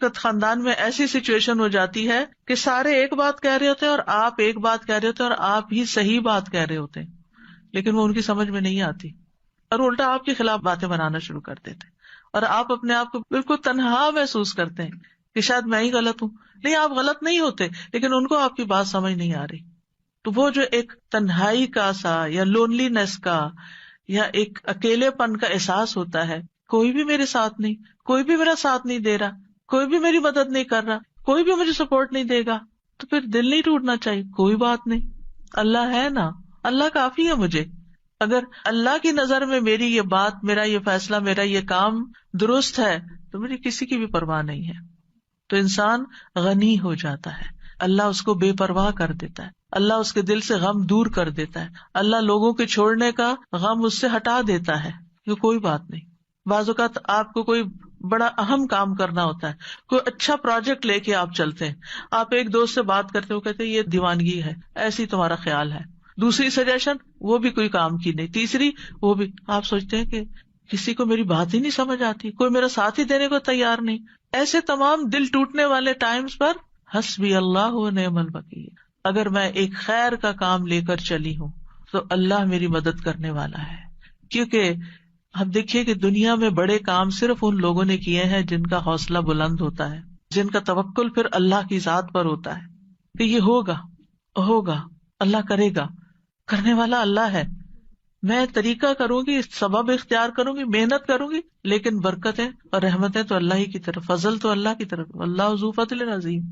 خاندان میں ایسی سچویشن ہو جاتی ہے کہ سارے ایک بات کہہ رہے ہوتے ہیں اور آپ ایک بات کہہ رہے ہوتے ہیں اور آپ ہی صحیح بات کہہ رہے ہوتے ہیں، لیکن وہ ان کی سمجھ میں نہیں آتی اور الٹا آپ کے خلاف باتیں بنانا شروع کر دیتے ہیں، اور آپ اپنے آپ کو بالکل تنہا محسوس کرتے ہیں کہ شاید میں ہی غلط ہوں. نہیں، آپ غلط نہیں ہوتے، لیکن ان کو آپ کی بات سمجھ نہیں آ رہی. تو وہ جو ایک تنہائی کا سا یا لونلی نیس کا یا ایک اکیلے پن کا احساس ہوتا ہے، کوئی بھی میرے ساتھ نہیں، کوئی بھی میرا ساتھ نہیں دے رہا، کوئی بھی میری مدد نہیں کر رہا، کوئی بھی مجھے سپورٹ نہیں دے گا، تو پھر دل نہیں ٹوٹنا چاہیے. کوئی بات نہیں، اللہ ہے نا، اللہ کافی ہے مجھے. اگر اللہ کی نظر میں میری یہ بات، میرا یہ فیصلہ، میرا یہ کام درست ہے تو میری کسی کی بھی پرواہ نہیں ہے. تو انسان غنی ہو جاتا ہے، اللہ اس کو بے پرواہ کر دیتا ہے، اللہ اس کے دل سے غم دور کر دیتا ہے، اللہ لوگوں کے چھوڑنے کا غم اس سے ہٹا دیتا ہے کہ کوئی بات نہیں. بعض اوقات آپ کو کوئی بڑا اہم کام کرنا ہوتا ہے، کوئی اچھا پروجیکٹ لے کے آپ چلتے ہیں، آپ ایک دوست سے بات کرتے ہو، کہتے ہیں یہ دیوانگی ہے، ایسی تمہارا خیال ہے، دوسری سجیشن وہ بھی کوئی کام کی نہیں، تیسری وہ بھی، آپ سوچتے ہیں کہ کسی کو میری بات ہی نہیں سمجھ آتی، کوئی میرا ساتھ ہی دینے کو تیار نہیں. ایسے تمام دل ٹوٹنے والے ٹائمز پر حسبی اللہ و نعم الوکیل، اگر میں ایک خیر کا کام لے کر چلی ہوں تو اللہ میری مدد کرنے والا ہے. کیونکہ اب دیکھیے کہ دنیا میں بڑے کام صرف ان لوگوں نے کیے ہیں جن کا حوصلہ بلند ہوتا ہے، جن کا توکل پھر اللہ کی ذات پر ہوتا ہے کہ یہ ہوگا، اللہ کرے گا، کرنے والا اللہ ہے. میں طریقہ کروں گی، سبب اختیار کروں گی، محنت کروں گی، لیکن برکتیں اور رحمتیں تو اللہ ہی کی طرف، فضل تو اللہ کی طرف. اللہ ذو فضل عظیم،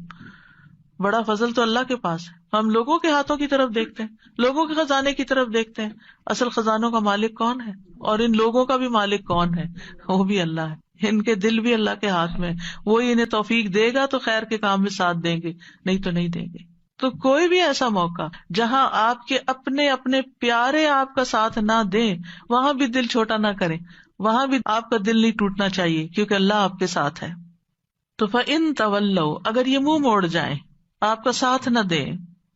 بڑا فضل تو اللہ کے پاس ہے. ہم لوگوں کے ہاتھوں کی طرف دیکھتے ہیں، لوگوں کے خزانے کی طرف دیکھتے ہیں، اصل خزانوں کا مالک کون ہے اور ان لوگوں کا بھی مالک کون ہے؟ وہ بھی اللہ ہے. ان کے دل بھی اللہ کے ہاتھ میں، وہی انہیں توفیق دے گا تو خیر کے کام میں ساتھ دیں گے، نہیں تو نہیں دیں گے. تو کوئی بھی ایسا موقع جہاں آپ کے اپنے پیارے آپ کا ساتھ نہ دیں، وہاں بھی دل چھوٹا نہ کریں، وہاں بھی آپ کا دل نہیں ٹوٹنا چاہیے، کیونکہ اللہ آپ کے ساتھ ہے. تو فَإِن تَوَلَّوْا، اگر یہ منہ موڑ جائیں، آپ کا ساتھ نہ دیں،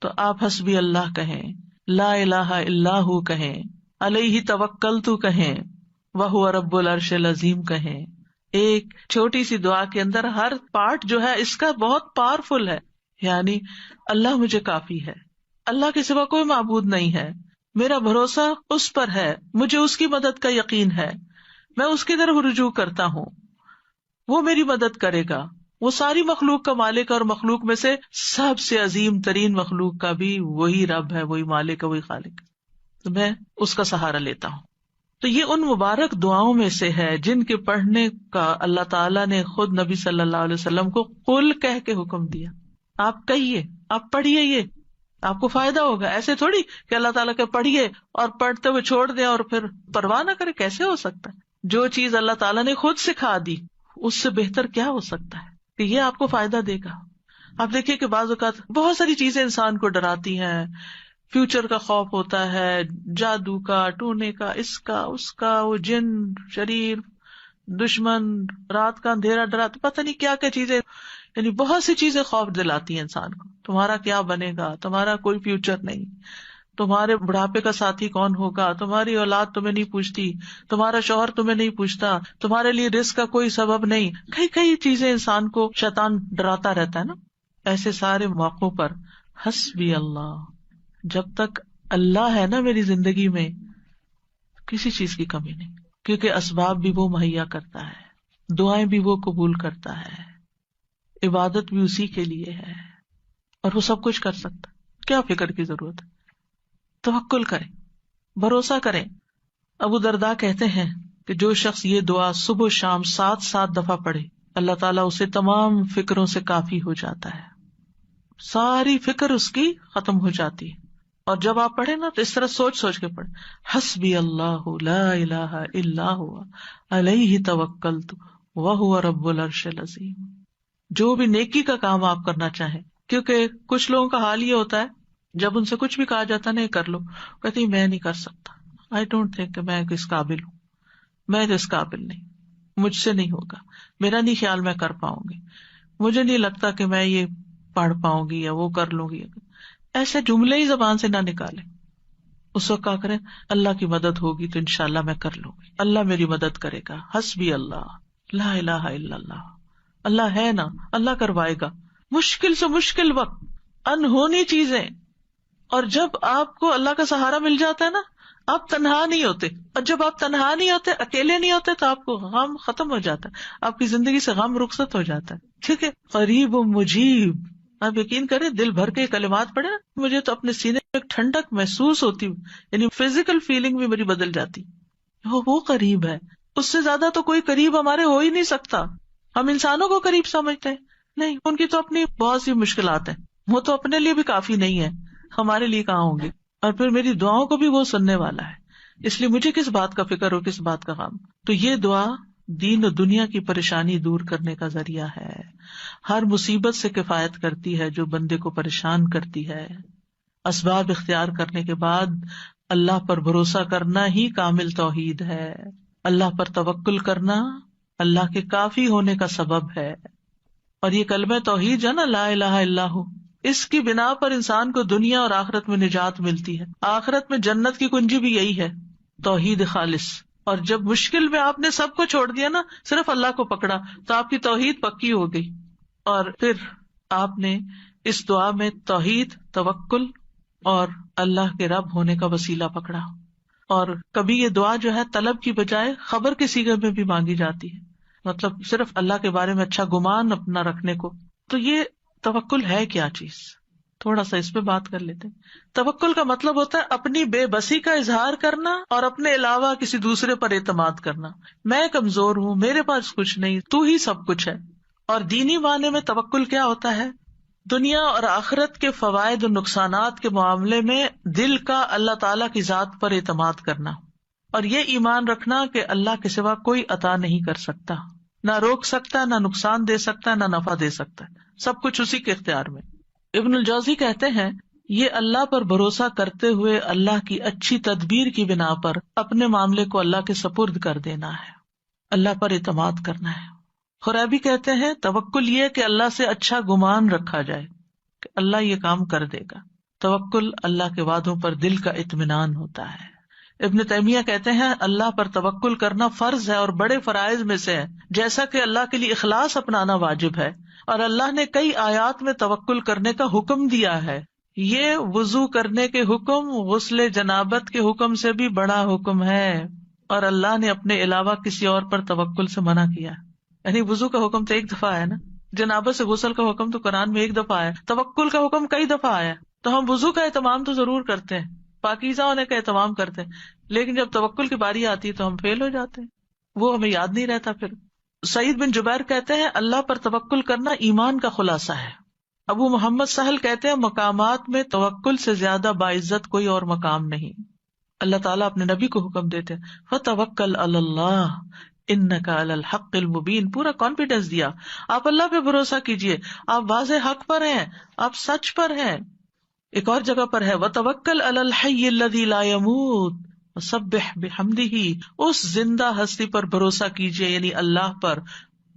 تو آپ حسبی اللہ کہیں، لا الہ الا ہو کہیں، علیہ توکلت کہیں، وہو رب العرش العظیم کہیں. ایک چھوٹی سی دعا کے اندر ہر پارٹ جو ہے اس کا بہت پاورفل ہے. یعنی اللہ مجھے کافی ہے، اللہ کے سوا کوئی معبود نہیں ہے، میرا بھروسہ اس پر ہے، مجھے اس کی مدد کا یقین ہے، میں اس کی طرف رجوع کرتا ہوں، وہ میری مدد کرے گا، وہ ساری مخلوق کا مالک، اور مخلوق میں سے سب سے عظیم ترین مخلوق کا بھی وہی رب ہے، وہی مالک ہے، وہی خالق ہے، تو میں اس کا سہارا لیتا ہوں. تو یہ ان مبارک دعاؤں میں سے ہے جن کے پڑھنے کا اللہ تعالیٰ نے خود نبی صلی اللہ علیہ وسلم کو قل کہہ کے حکم دیا. آپ کہیے، آپ پڑھیے، یہ آپ کو فائدہ ہوگا. ایسے تھوڑی کہ اللہ تعالیٰ کے پڑھیے اور پڑھتے ہوئے چھوڑ دیں اور پھر پرواہ نہ کرے، کیسے ہو سکتا ہے؟ جو چیز اللہ تعالیٰ نے خود سکھا دی اس سے بہتر کیا ہو سکتا ہے کہ یہ آپ کو فائدہ دے گا. آپ دیکھیے کہ بعض اوقات بہت ساری چیزیں انسان کو ڈراتی ہیں، فیوچر کا خوف ہوتا ہے، جادو کا، ٹونے کا، اس کا، وہ جن، شریر، دشمن، رات کا اندھیرا ڈراتا، پتہ نہیں کیا کیا چیزیں، یعنی بہت سی چیزیں خوف دلاتی ہیں انسان کو. تمہارا کیا بنے گا، تمہارا کوئی فیوچر نہیں، تمہارے بڑھاپے کا ساتھی کون ہوگا، تمہاری اولاد تمہیں نہیں پوچھتی، تمہارا شوہر تمہیں نہیں پوچھتا، تمہارے لیے رزق کا کوئی سبب نہیں. کئی چیزیں انسان کو شیطان ڈراتا رہتا ہے نا. ایسے سارے موقعوں پر حسبی اللہ، جب تک اللہ ہے نا میری زندگی میں، کسی چیز کی کمی نہیں، کیونکہ اسباب بھی وہ مہیا کرتا ہے، دعائیں بھی وہ قبول کرتا ہے، عبادت بھی اسی کے لیے ہے، اور وہ سب کچھ کر سکتا. کیا فکر کی ضرورت ہے؟ توکل کریں، بھروسہ کریں. ابو درداء کہتے ہیں کہ جو شخص یہ دعا صبح و شام 7 دفعہ پڑھے، اللہ تعالیٰ اسے تمام فکروں سے کافی ہو جاتا ہے، ساری فکر اس کی ختم ہو جاتی ہے. اور جب آپ پڑھیں نا تو اس طرح سوچ کے پڑھیں، حسبی اللہ لا الہ الا ہوا علیہ توکلت وہو رب العرش العظیم. جو بھی نیکی کا کام آپ کرنا چاہیں، کیونکہ کچھ لوگوں کا حال یہ ہوتا ہے جب ان سے کچھ بھی کہا جاتا نہیں کر لو، کہتے ہیں میں نہیں کر سکتا، آئی ڈونٹ تھنک کہ میں اس قابل ہوں، میں تو اس قابل نہیں، مجھ سے نہیں ہوگا، میرا نہیں خیال میں کر پاؤں گی، مجھے نہیں لگتا کہ میں یہ پڑھ پاؤں گی یا وہ کر لوں گی. ایسے جملے ہی زبان سے نہ نکالیں. اس وقت کیا کریں، اللہ کی مدد ہوگی تو انشاءاللہ میں کر لوں گی، اللہ میری مدد کرے گا، حسبی اللہ لا الہ الا اللہ. اللہ ہے نا، اللہ کروائے گا. مشکل سے مشکل وقت، انہونی چیزیں، اور جب آپ کو اللہ کا سہارا مل جاتا ہے نا، آپ تنہا نہیں ہوتے. اور جب آپ تنہا نہیں ہوتے، اکیلے نہیں ہوتے، تو آپ کو غم ختم ہو جاتا ہے، آپ کی زندگی سے غم رخصت ہو جاتا ہے. ٹھیک ہے. قریب و مجیب، آپ یقین کریں دل بھر کے کلمات پڑھے نا، مجھے تو اپنے سینے میں ایک ٹھنڈک محسوس ہوتی، یعنی فزیکل فیلنگ بھی میری بدل جاتی. وہ قریب ہے، اس سے زیادہ تو کوئی قریب ہمارے ہو ہی نہیں سکتا. ہم انسانوں کو قریب سمجھتے ہیں، نہیں، ان کی تو اپنی بہت سی مشکلات ہیں، وہ تو اپنے لیے بھی کافی نہیں ہے، ہمارے لیے کہاں ہوں گے. اور پھر میری دعاؤں کو بھی وہ سننے والا ہے، اس لیے مجھے کس بات کا فکر ہو، کس بات کا غم. تو یہ دعا دین و دنیا کی پریشانی دور کرنے کا ذریعہ ہے، ہر مصیبت سے کفایت کرتی ہے جو بندے کو پریشان کرتی ہے. اسباب اختیار کرنے کے بعد اللہ پر بھروسہ کرنا ہی کامل توحید ہے. اللہ پر توکل کرنا اللہ کے کافی ہونے کا سبب ہے. اور یہ کلمہ توحید ہے نا، لا الہ الا ہو، اس کی بنا پر انسان کو دنیا اور آخرت میں نجات ملتی ہے. آخرت میں جنت کی کنجی بھی یہی ہے، توحید خالص. اور جب مشکل میں آپ نے سب کو چھوڑ دیا نا، صرف اللہ کو پکڑا، تو آپ کی توحید پکی ہو گئی. اور پھر آپ نے اس دعا میں توحید، توکل اور اللہ کے رب ہونے کا وسیلہ پکڑا. اور کبھی یہ دعا جو ہے طلب کی بجائے خبر کے صیغے میں بھی مانگی جاتی ہے، مطلب صرف اللہ کے بارے میں اچھا گمان اپنا رکھنے کو. تو یہ توکل ہے کیا چیز، تھوڑا سا اس پہ بات کر لیتے ہیں. توکل کا مطلب ہوتا ہے اپنی بے بسی کا اظہار کرنا اور اپنے علاوہ کسی دوسرے پر اعتماد کرنا. میں کمزور ہوں، میرے پاس کچھ نہیں، تو ہی سب کچھ ہے. اور دینی معنی میں توکل کیا ہوتا ہے؟ دنیا اور آخرت کے فوائد و نقصانات کے معاملے میں دل کا اللہ تعالیٰ کی ذات پر اعتماد کرنا، اور یہ ایمان رکھنا کہ اللہ کے سوا کوئی عطا نہیں کر سکتا، نہ روک سکتا، نہ نقصان دے سکتا، نہ نفع دے سکتا، سب کچھ اسی کے اختیار میں. ابن الجوزی کہتے ہیں یہ اللہ پر بھروسہ کرتے ہوئے اللہ کی اچھی تدبیر کی بنا پر اپنے معاملے کو اللہ کے سپرد کر دینا ہے، اللہ پر اعتماد کرنا ہے. خرابی کہتے ہیں توکل یہ کہ اللہ سے اچھا گمان رکھا جائے کہ اللہ یہ کام کر دے گا. توکل اللہ کے وعدوں پر دل کا اطمینان ہوتا ہے. ابن تیمیہ کہتے ہیں اللہ پر توکل کرنا فرض ہے اور بڑے فرائض میں سے ہے، جیسا کہ اللہ کے لیے اخلاص اپنانا واجب ہے. اور اللہ نے کئی آیات میں توکل کرنے کا حکم دیا ہے. یہ وضو کرنے کے حکم غسل جنابت کے حکم سے بھی بڑا حکم ہے، اور اللہ نے اپنے علاوہ کسی اور پر توکل سے منع کیا. یعنی وضو کا حکم تو ایک دفعہ آیا نا، جنابت سے غسل کا حکم تو قرآن میں ایک دفعہ آیا، توکل کا حکم کئی دفعہ آیا. تو ہم وضو کا اہتمام تو ضرور کرتے ہیں، پاکیزہ ہونے کا اہتمام کرتے ہیں، لیکن جب توکل کی باری آتی ہے تو ہم فیل ہو جاتے ہیں، وہ ہمیں یاد نہیں رہتا. پھر سعید بن جبیر کہتے ہیں اللہ پر توکل کرنا ایمان کا خلاصہ ہے. ابو محمد سہل کہتے ہیں مقامات میں توکل سے زیادہ باعزت کوئی اور مقام نہیں. اللہ تعالیٰ اپنے نبی کو حکم دیتے ہیں فَتَوَكَّلْ عَلَى اللَّهِ اِنَّكَ عَلَى الْحَقِّ الْمُبِينِ، پورا کانفیڈینس دیا، آپ اللہ پہ بھروسہ کیجئے، آپ واضح حق پر ہیں، آپ سچ پر ہیں. ایک اور جگہ پر ہے وَتَوَكَّلْ عَلَى الْحَيِّ الَّذِي لَا يَمُوتُ وَسَبِّحْ بِحَمْدِهِ، اس زندہ ہستی پر بھروسہ کیجئے، یعنی اللہ پر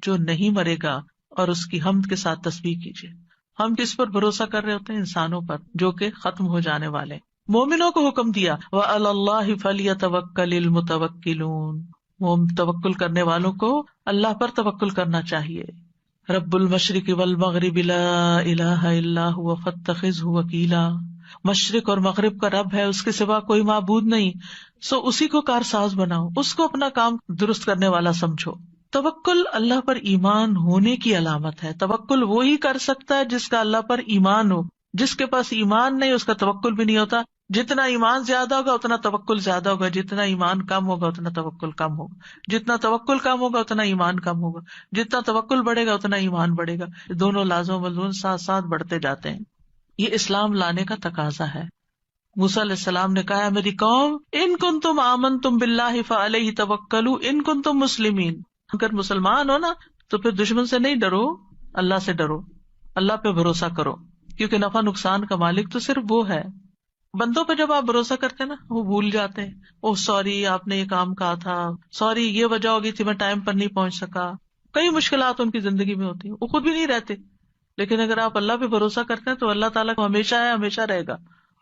جو نہیں مرے گا، اور اس کی حمد کے ساتھ تسبیح کیجئے. ہم کس پر بھروسہ کر رہے ہوتے ہیں؟ انسانوں پر جو کہ ختم ہو جانے والے. مومنوں کو حکم دیا وَعَلَى اللَّهِ فَلْيَتَوَكَّلِ الْمُتَوَكِّلُونَ، وہ توکل کرنے والوں کو اللہ پر توکل کرنا چاہیے. رب المشرق والمغرب لا الہ الا هو فاتخذہ وکیلا، مشرق اور مغرب کا رب ہے، اس کے سوا کوئی معبود نہیں، سو اسی کو کارساز بناؤ، اس کو اپنا کام درست کرنے والا سمجھو. توکل اللہ پر ایمان ہونے کی علامت ہے. توکل وہی کر سکتا ہے جس کا اللہ پر ایمان ہو. جس کے پاس ایمان نہیں اس کا توکل بھی نہیں ہوتا. جتنا ایمان زیادہ ہوگا اتنا توکل زیادہ ہوگا، جتنا ایمان کم ہوگا اتنا توکل کم ہوگا، جتنا توکل کم ہوگا اتنا ایمان کم ہوگا، جتنا توکل بڑھے گا اتنا ایمان بڑھے گا. دونوں لازم ملزوم ساتھ ساتھ بڑھتے جاتے ہیں. یہ اسلام لانے کا تقاضا ہے. موسیٰ علیہ السلام نے کہا میری قوم ان کنتم آمنتم باللہ فعلیہ توکلوا ان کنتم مسلمین، اگر مسلمان ہو نا تو پھر دشمن سے نہیں ڈرو، اللہ سے ڈرو، اللہ پہ بھروسہ کرو، کیونکہ نفع نقصان کا مالک تو صرف وہ ہے. بندوں پہ جب آپ بھروسہ کرتے ہیں نا وہ بھول جاتے ہیں، اوہ سوری آپ نے یہ کام کہا تھا، سوری یہ وجہ ہوگی تھی میں ٹائم پر نہیں پہنچ سکا. کئی مشکلات ان کی زندگی میں ہوتی ہیں، وہ خود بھی نہیں رہتے. لیکن اگر آپ اللہ پہ بھروسہ کرتے ہیں تو اللہ تعالیٰ کو ہمیشہ ہے، ہمیشہ رہے گا،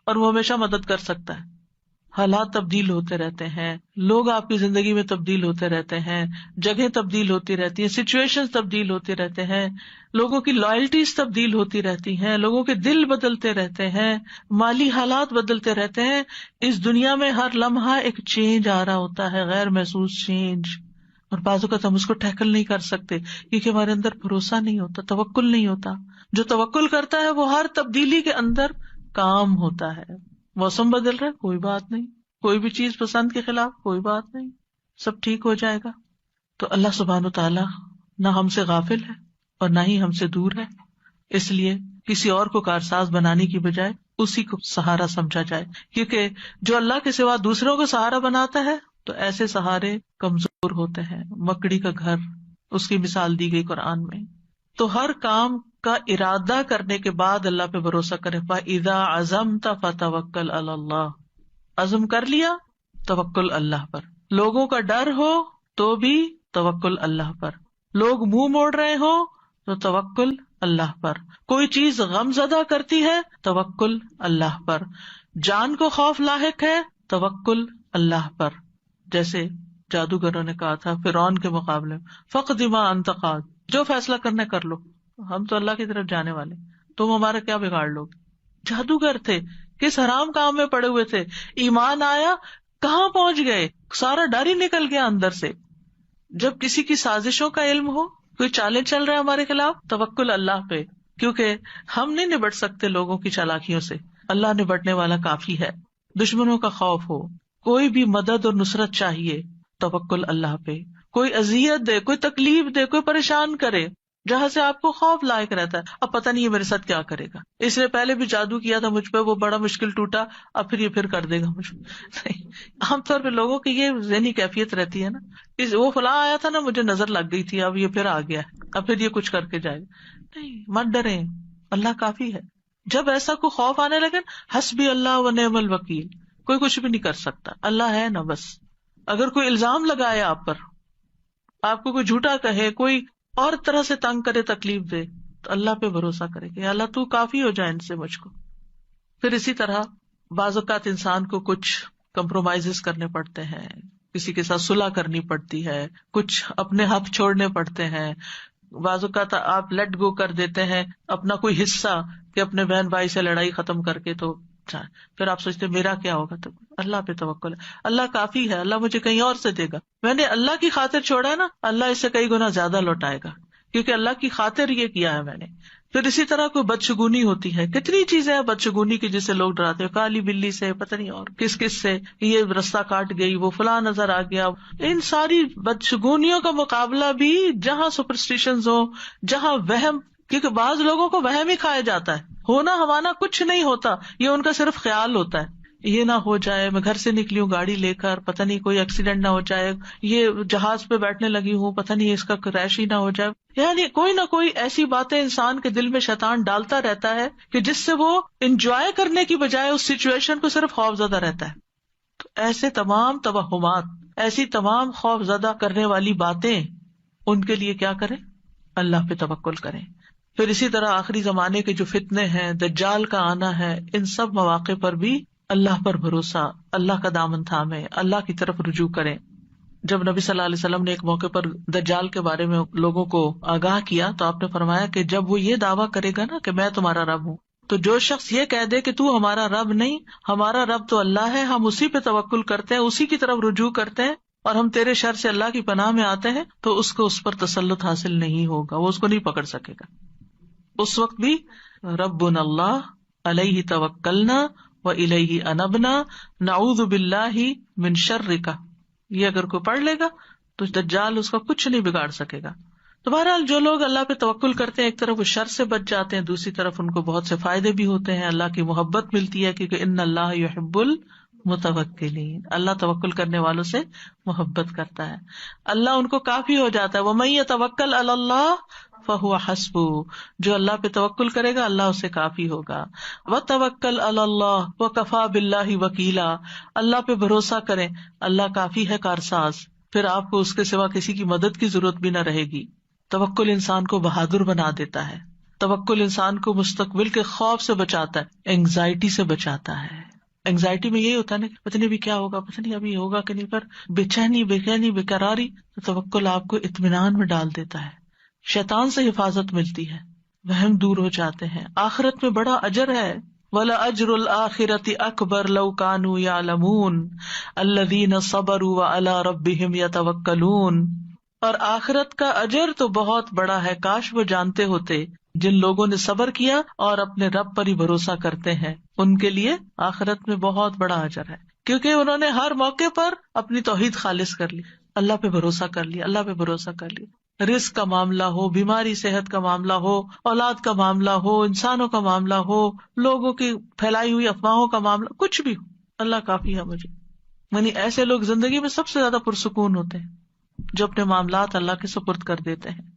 اور وہ ہمیشہ مدد کر سکتا ہے. حالات تبدیل ہوتے رہتے ہیں، لوگ آپ کی زندگی میں تبدیل ہوتے رہتے ہیں، جگہیں تبدیل ہوتی رہتی ہیں، سچویشن تبدیل ہوتے رہتے ہیں، لوگوں کی لائلٹیز تبدیل ہوتی رہتی ہیں، لوگوں کے دل بدلتے رہتے ہیں، مالی حالات بدلتے رہتے ہیں. اس دنیا میں ہر لمحہ ایک چینج آ رہا ہوتا ہے، غیر محسوس چینج، اور بعض اوقات ہم اس کو ٹیکل نہیں کر سکتے کیونکہ ہمارے اندر بھروسہ نہیں ہوتا، توکل نہیں ہوتا. جو توکل کرتا ہے وہ ہر تبدیلی کے اندر کام ہوتا ہے. موسم بدل رہا ہے، کوئی بات نہیں، کوئی بھی چیز پسند کے خلاف، کوئی بات نہیں، سب ٹھیک ہو جائے گا. تو اللہ سبحانہ و تعالی نہ ہم سے غافل ہے اور نہ ہی ہم سے دور ہے، اس لیے کسی اور کو کارساز بنانے کی بجائے اسی کو سہارا سمجھا جائے، کیونکہ جو اللہ کے سوا دوسروں کو سہارا بناتا ہے تو ایسے سہارے کمزور ہوتے ہیں. مکڑی کا گھر، اس کی مثال دی گئی قرآن میں. تو ہر کام کا ارادہ کرنے کے بعد اللہ پہ بھروسہ کرے. فَإِذَا عَزَمْتَ فَتَوَكَّلْ عَلَى اللَّهِ، عزم کر لیا توکل اللہ پر. لوگوں کا ڈر ہو تو بھی توکل اللہ پر، لوگ منہ موڑ رہے ہو تو توکل اللہ پر، کوئی چیز غم زدہ کرتی ہے توکل اللہ پر، جان کو خوف لاحق ہے توکل اللہ پر. جیسے جادوگروں نے کہا تھا فرعون کے مقابلے میں، فَقْضِ مَا أَنْتَ قَاضٍ، جو فیصلہ کرنا کر لو، ہم تو اللہ کی طرف جانے والے، تم ہمارا کیا بگاڑ لو گے. جادوگر تھے، کس حرام کام میں پڑے ہوئے تھے، ایمان آیا کہاں پہنچ گئے، سارا ڈر ہی نکل گیا اندر سے. جب کسی کی سازشوں کا علم ہو، کوئی چالیں چل رہا ہے ہمارے خلاف، توکل اللہ پہ، کیونکہ ہم نہیں نبٹ سکتے لوگوں کی چالاکیوں سے، اللہ نبٹنے والا کافی ہے. دشمنوں کا خوف ہو، کوئی بھی مدد اور نصرت چاہیے، توکل اللہ پہ. کوئی اذیت دے، کوئی تکلیف دے، کوئی پریشان کرے، جہاں سے آپ کو خوف لائق رہتا ہے، اب پتہ نہیں یہ میرے ساتھ کیا کرے گا، اس نے پہلے بھی جادو کیا تھا مجھ پہ، وہ بڑا مشکل ٹوٹا، اب پھر یہ پھر کر دے گا مجھ پہ. عام طور پہ لوگوں کی یہ ذہنی کیفیت رہتی ہے نا، وہ فلاں آیا تھا نا، مجھے نظر لگ گئی تھی، اب یہ پھر آ گیا، اب پھر یہ کچھ کر کے جائے گا. نہیں، مت ڈریں، اللہ کافی ہے. جب ایسا کوئی خوف آنے لگے، حسبی اللہ و نعم الوکیل، کوئی کچھ بھی نہیں کر سکتا، اللہ ہے نا بس. اگر کوئی الزام لگائے آپ پر، آپ کو کوئی جھوٹا کہے، کوئی اور طرح سے تنگ کرے، تکلیف دے، تو اللہ پہ بھروسہ کرے کہ اللہ تو کافی ہو جائے ان سے مجھ کو. پھر اسی طرح بعض اوقات انسان کو کچھ کمپرومائز کرنے پڑتے ہیں، کسی کے ساتھ صلح کرنی پڑتی ہے، کچھ اپنے حق چھوڑنے پڑتے ہیں. بعض اوقات آپ لیٹ گو کر دیتے ہیں اپنا کوئی حصہ کہ اپنے بہن بھائی سے لڑائی ختم کر کے، تو پھر آپ سوچتے میرا کیا ہوگا. تو اللہ پہ توکل ہے، اللہ کافی ہے، اللہ مجھے کہیں اور سے دے گا. میں نے اللہ کی خاطر چھوڑا ہے نا، اللہ اس سے کئی گنا زیادہ لوٹائے گا، کیونکہ اللہ کی خاطر یہ کیا ہے میں نے. پھر اسی طرح کوئی بدشگونی ہوتی ہے، کتنی چیزیں ہیں بدشگونی کی جسے لوگ ڈراتے ہیں، کالی بلی سے، پتہ نہیں اور کس کس سے، یہ رستہ کاٹ گئی، وہ فلاں نظر آ گیا. ان ساری بدشگونیوں کا مقابلہ بھی جہاں سپرسٹیشنز ہو، جہاں وہم، کیونکہ بعض لوگوں کو وہم ہی کھایا جاتا ہے، ہونا ہمانا کچھ نہیں ہوتا، یہ ان کا صرف خیال ہوتا ہے. یہ نہ ہو جائے، میں گھر سے نکلی ہوں گاڑی لے کر، پتہ نہیں کوئی ایکسیڈنٹ نہ ہو جائے، یہ جہاز پہ بیٹھنے لگی ہوں، پتہ نہیں اس کا کریش ہی نہ ہو جائے. یعنی کوئی نہ کوئی ایسی باتیں انسان کے دل میں شیطان ڈالتا رہتا ہے کہ جس سے وہ انجوائے کرنے کی بجائے اس سچویشن کو صرف خوف زدہ رہتا ہے. تو ایسے تمام توہمات، ایسی تمام خوف زدہ کرنے والی باتیں، ان کے لیے کیا کریں؟ اللہ پہ توکل کریں. پھر اسی طرح آخری زمانے کے جو فتنے ہیں، دجال کا آنا ہے، ان سب مواقع پر بھی اللہ پر بھروسہ، اللہ کا دامن تھامے، اللہ کی طرف رجوع کریں. جب نبی صلی اللہ علیہ وسلم نے ایک موقع پر دجال کے بارے میں لوگوں کو آگاہ کیا تو آپ نے فرمایا کہ جب وہ یہ دعویٰ کرے گا نا کہ میں تمہارا رب ہوں، تو جو شخص یہ کہہ دے کہ تو ہمارا رب نہیں، ہمارا رب تو اللہ ہے، ہم اسی پہ توکل کرتے ہیں، اسی کی طرف رجوع کرتے ہیں، اور ہم تیرے شر سے اللہ کی پناہ میں آتے ہیں، تو اس کو اس پر تسلط حاصل نہیں ہوگا، وہ اس کو نہیں پکڑ سکے گا. اس وقت بھی ربنا اللہ علیہ توکلنا وإلیہ انبنا نعوذ باللہ من شرک، یہ اگر کوئی پڑھ لے گا تو دجال اس کا کچھ نہیں بگاڑ سکے گا. تو بہرحال جو لوگ اللہ پہ توکل کرتے ہیں، ایک طرف وہ شر سے بچ جاتے ہیں، دوسری طرف ان کو بہت سے فائدے بھی ہوتے ہیں، اللہ کی محبت ملتی ہے، کیونکہ ان اللہ یحب المتوکلین، اللہ توکل کرنے والوں سے محبت کرتا ہے، اللہ ان کو کافی ہو جاتا ہے. ومن یتوکل علی اللہ فہو حسبہ، جو اللہ پہ توکل کرے گا اللہ اسے کافی ہوگا. وتوکل علی اللہ وکفی باللہ وکیلا، اللہ پہ بھروسہ کریں، اللہ کافی ہے کارساز، پھر آپ کو اس کے سوا کسی کی مدد کی ضرورت بھی نہ رہے گی. توکل انسان کو بہادر بنا دیتا ہے، توکل انسان کو مستقبل کے خوف سے بچاتا ہے، اینگزائٹی سے بچاتا ہے. اینگزائٹی میں یہی ہوتا ہے نا، پتہ نہیں ابھی کیا ہوگا، پتہ نہیں ابھی ہوگا کہ نہیں، پر بے چینی بے قراری، تو توکل آپ کو اطمینان میں ڈال دیتا ہے، شیطان سے حفاظت ملتی ہے، وہم دور ہو جاتے ہیں، آخرت میں بڑا اجر ہے۔ وَلَأَجْرُ الْآخِرَةِ أَكْبَرُ لَوْ كَانُوا يَعْلَمُونَ الَّذِينَ صَبَرُوا وَعَلَىٰ رَبِّهِمْ يَتَوَكَّلُونَ، اور آخرت کا اجر تو بہت بڑا ہے، کاش وہ جانتے ہوتے، جن لوگوں نے صبر کیا اور اپنے رب پر ہی بھروسہ کرتے ہیں، ان کے لیے آخرت میں بہت بڑا اجر ہے، کیونکہ انہوں نے ہر موقع پر اپنی توحید خالص کر لی، اللہ پہ بھروسہ کر لیا، اللہ پہ بھروسہ کر لیا، رزق کا معاملہ ہو، بیماری صحت کا معاملہ ہو، اولاد کا معاملہ ہو، انسانوں کا معاملہ ہو، لوگوں کی پھیلائی ہوئی افواہوں کا معاملہ، کچھ بھی ہو، اللہ کافی ہے مجھے۔ یعنی ایسے لوگ زندگی میں سب سے زیادہ پرسکون ہوتے ہیں جو اپنے معاملات اللہ کے سپرد کر دیتے ہیں۔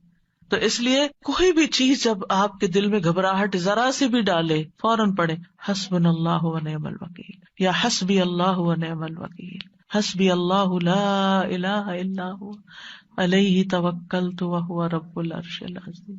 تو اس لیے کوئی بھی چیز جب آپ کے دل میں گھبراہٹ ذرا سی بھی ڈالے، فوراً پڑھے حسبنا اللہ و نعم الوکیل، یا حسبی اللہ و نعم الوکیل، حسبی اللہ لا الہ الا هو علیہ توکلت وہو رب العرش العظیم۔